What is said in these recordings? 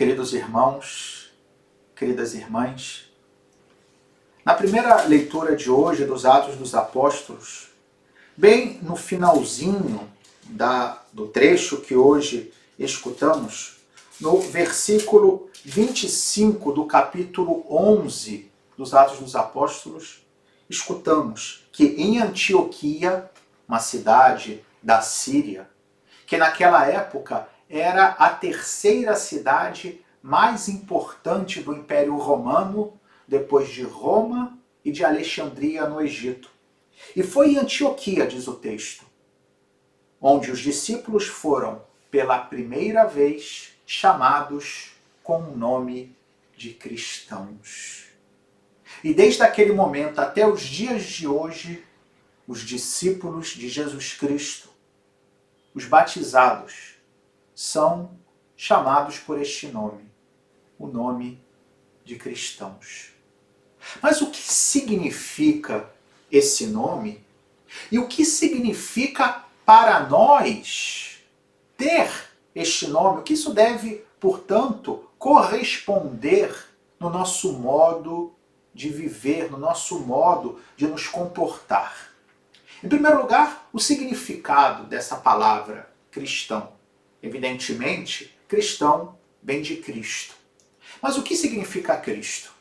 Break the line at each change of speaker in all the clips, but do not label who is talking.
Queridos irmãos, queridas irmãs, na primeira leitura de hoje dos Atos dos Apóstolos, bem no finalzinho do trecho que hoje escutamos, no versículo 25 do capítulo 11 dos Atos dos Apóstolos, escutamos que em Antioquia, uma cidade da Síria, que naquela época era a terceira cidade mais importante do Império Romano, depois de Roma e de Alexandria no Egito. E foi em Antioquia, diz o texto, onde os discípulos foram, pela primeira vez, chamados com o nome de cristãos. E desde aquele momento até os dias de hoje, os discípulos de Jesus Cristo, os batizados, são chamados por este nome, o nome de cristãos. Mas o que significa esse nome? E o que significa para nós ter este nome? O que isso deve, portanto, corresponder no nosso modo de viver, no nosso modo de nos comportar? Em primeiro lugar, o significado dessa palavra cristão. Evidentemente, cristão vem de Cristo. Mas o que significa Cristo?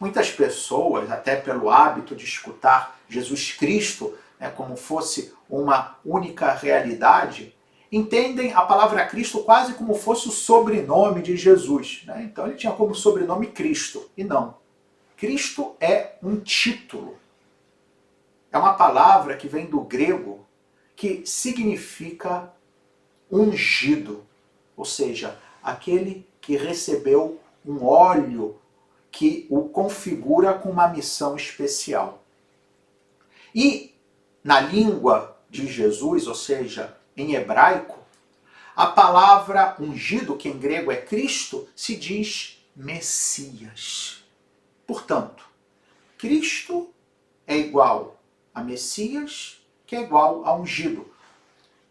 Muitas pessoas, até pelo hábito de escutar Jesus Cristo como fosse uma única realidade, entendem a palavra Cristo quase como fosse o sobrenome de Jesus. Então ele tinha como sobrenome Cristo. E não. Cristo é um título. É uma palavra que vem do grego que significa ungido, ou seja, aquele que recebeu um óleo que o configura com uma missão especial. E na língua de Jesus, ou seja, em hebraico, a palavra ungido, que em grego é Cristo, se diz Messias. Portanto, Cristo é igual a Messias, que é igual a ungido.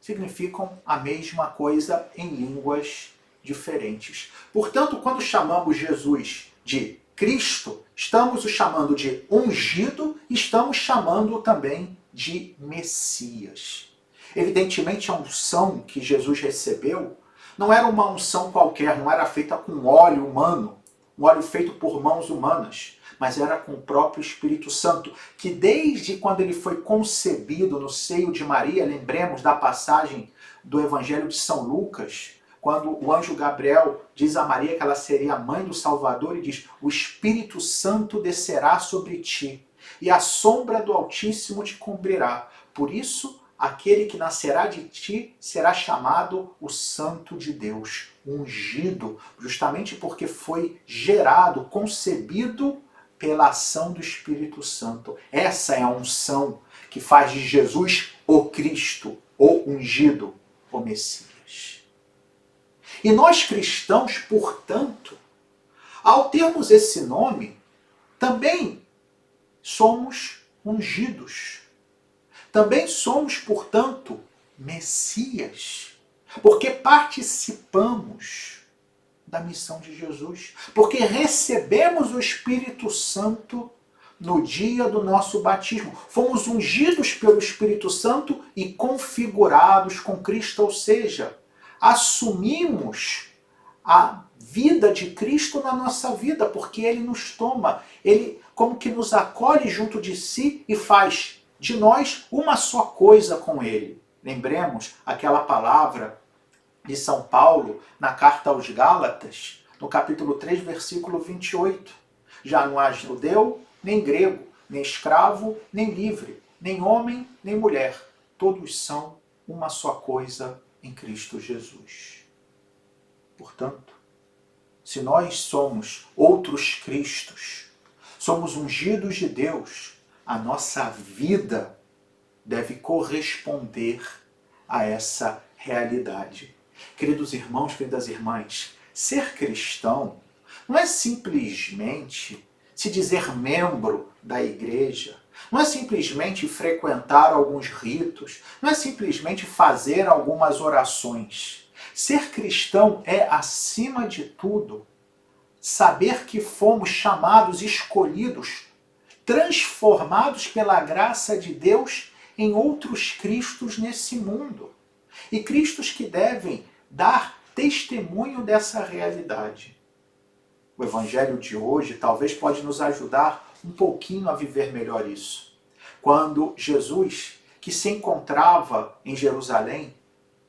Significam a mesma coisa em línguas diferentes. Portanto, quando chamamos Jesus de Cristo, estamos o chamando de ungido, estamos chamando também de Messias. Evidentemente, a unção que Jesus recebeu não era uma unção qualquer, não era feita com óleo humano, um óleo feito por mãos humanas, mas era com o próprio Espírito Santo, que desde quando ele foi concebido no seio de Maria, lembremos da passagem do Evangelho de São Lucas, quando o anjo Gabriel diz a Maria que ela seria a mãe do Salvador e diz: o Espírito Santo descerá sobre ti, e a sombra do Altíssimo te cobrirá. Por isso, aquele que nascerá de ti será chamado o Santo de Deus, ungido, justamente porque foi gerado, concebido pela ação do Espírito Santo. Essa é a unção que faz de Jesus o Cristo, o ungido, o Messias. E nós cristãos, portanto, ao termos esse nome, também somos ungidos. Também somos, portanto, Messias, porque participamos da missão de Jesus, porque recebemos o Espírito Santo no dia do nosso batismo. Fomos ungidos pelo Espírito Santo e configurados com Cristo, ou seja, assumimos a vida de Cristo na nossa vida, porque Ele nos toma, Ele como que nos acolhe junto de si e faz de nós uma só coisa com Ele. Lembremos aquela palavra de São Paulo na carta aos Gálatas, no capítulo 3, versículo 28. Já não há judeu, nem grego, nem escravo, nem livre, nem homem, nem mulher. Todos são uma só coisa em Cristo Jesus. Portanto, se nós somos outros Cristos, somos ungidos de Deus, a nossa vida deve corresponder a essa realidade. Queridos irmãos, queridas irmãs, ser cristão não é simplesmente se dizer membro da igreja, não é simplesmente frequentar alguns ritos, não é simplesmente fazer algumas orações. Ser cristão é, acima de tudo, saber que fomos chamados, escolhidos, transformados pela graça de Deus em outros Cristos nesse mundo. E Cristos que devem dar testemunho dessa realidade. O Evangelho de hoje talvez pode nos ajudar um pouquinho a viver melhor isso. Quando Jesus, que se encontrava em Jerusalém,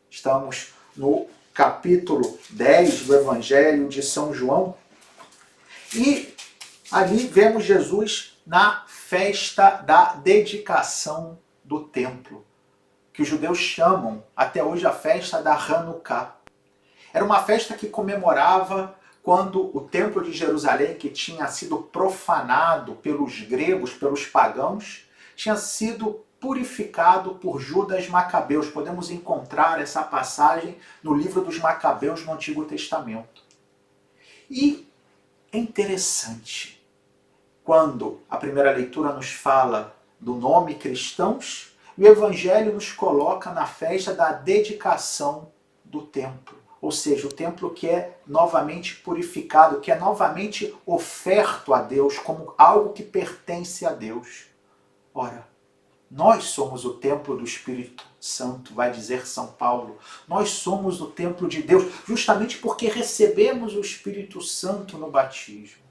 estamos no capítulo 10 do Evangelho de São João, e ali vemos Jesus na festa da dedicação do templo, que os judeus chamam até hoje a festa da Hanukkah. Era uma festa que comemorava quando o templo de Jerusalém, que tinha sido profanado pelos gregos, pelos pagãos, tinha sido purificado por Judas Macabeus. Podemos encontrar essa passagem no livro dos Macabeus no Antigo Testamento. E é interessante, quando a primeira leitura nos fala do nome cristãos, o Evangelho nos coloca na festa da dedicação do templo. Ou seja, o templo que é novamente purificado, que é novamente oferto a Deus como algo que pertence a Deus. Ora, nós somos o templo do Espírito Santo, vai dizer São Paulo. Nós somos o templo de Deus, justamente porque recebemos o Espírito Santo no batismo.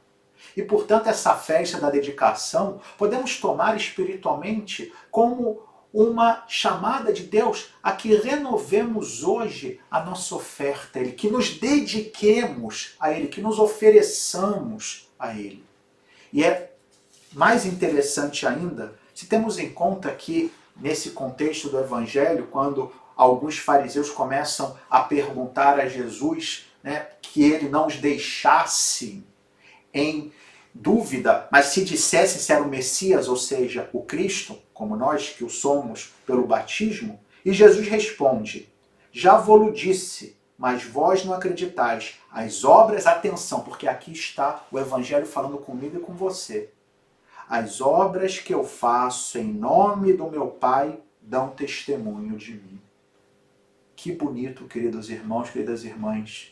E, portanto, essa festa da dedicação podemos tomar espiritualmente como uma chamada de Deus a que renovemos hoje a nossa oferta a Ele, que nos dediquemos a Ele, que nos ofereçamos a Ele. E é mais interessante ainda se temos em conta que, nesse contexto do Evangelho, quando alguns fariseus começam a perguntar a Jesus, que Ele não os deixasse em dúvida, mas se dissesse se era o Messias, ou seja, o Cristo, como nós que o somos pelo batismo, e Jesus responde: já vou-lo disse, mas vós não acreditais. As obras, atenção, porque aqui está o Evangelho falando comigo e com você. As obras que eu faço em nome do meu Pai dão testemunho de mim. Que bonito, queridos irmãos, queridas irmãs.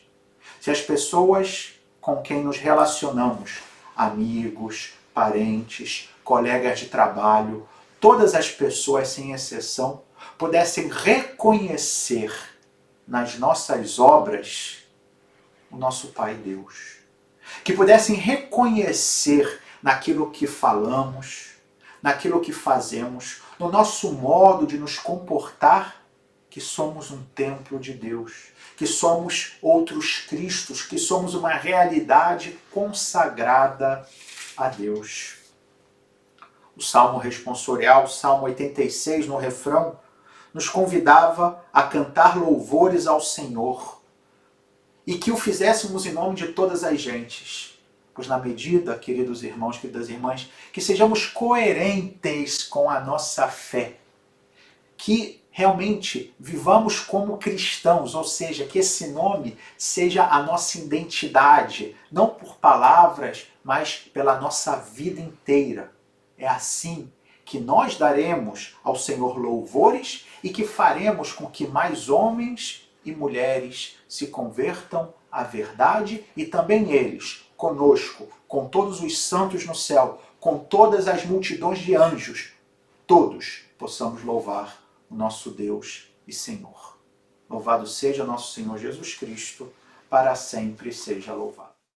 Se as pessoas com quem nos relacionamos, amigos, parentes, colegas de trabalho, todas as pessoas sem exceção, pudessem reconhecer nas nossas obras o nosso Pai Deus. Que pudessem reconhecer naquilo que falamos, naquilo que fazemos, no nosso modo de nos comportar, que somos um templo de Deus, que somos outros Cristos, que somos uma realidade consagrada a Deus. O Salmo responsorial, o Salmo 86, no refrão, nos convidava a cantar louvores ao Senhor e que o fizéssemos em nome de todas as gentes. Pois na medida, queridos irmãos, queridas irmãs, que sejamos coerentes com a nossa fé, que realmente vivamos como cristãos, ou seja, que esse nome seja a nossa identidade, não por palavras, mas pela nossa vida inteira. É assim que nós daremos ao Senhor louvores e que faremos com que mais homens e mulheres se convertam à verdade e também eles, conosco, com todos os santos no céu, com todas as multidões de anjos, todos possamos louvar o nosso Deus e Senhor. Louvado seja nosso Senhor Jesus Cristo, para sempre seja louvado.